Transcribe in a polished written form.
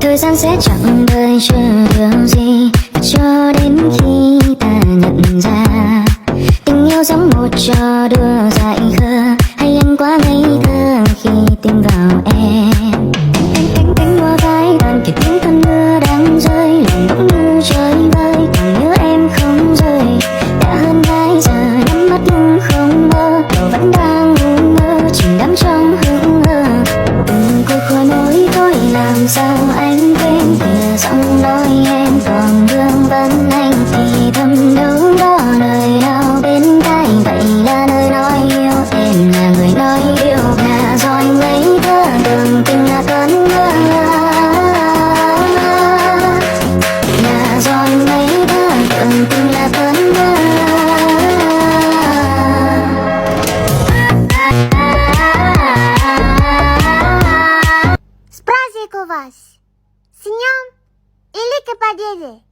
Thời gian sẽ chẳng đợi chờ điều gì cho đến khi ta nhận ra tình yêu giống một trò đùa dại khờ, hay anh quá ngây thơ khi tin vào em. Cánh hoa vai đàn kịp tiếng cơn mưa đang rơi, lòng bỗng như trời vơi, càng nhớ em không rời. Đã hơn 2 giờ nhắm mắt nhưng không mơ, đầu vẫn đang ngu ngơ chìm đắm trong hững hờ. Từng câu khói môi thôi làm sao anh quên, kìa giọng nói em còn vương vấn anh thì thầm đâu đó lời nào bên tai. Vậy là nơi nói yêu em là người nói yêu, là do anh ngây thơ tưởng tình là cơn mơ, là do anh ngây thơ tưởng tình là cơn mơ. С праздником вас! С днем или к победе!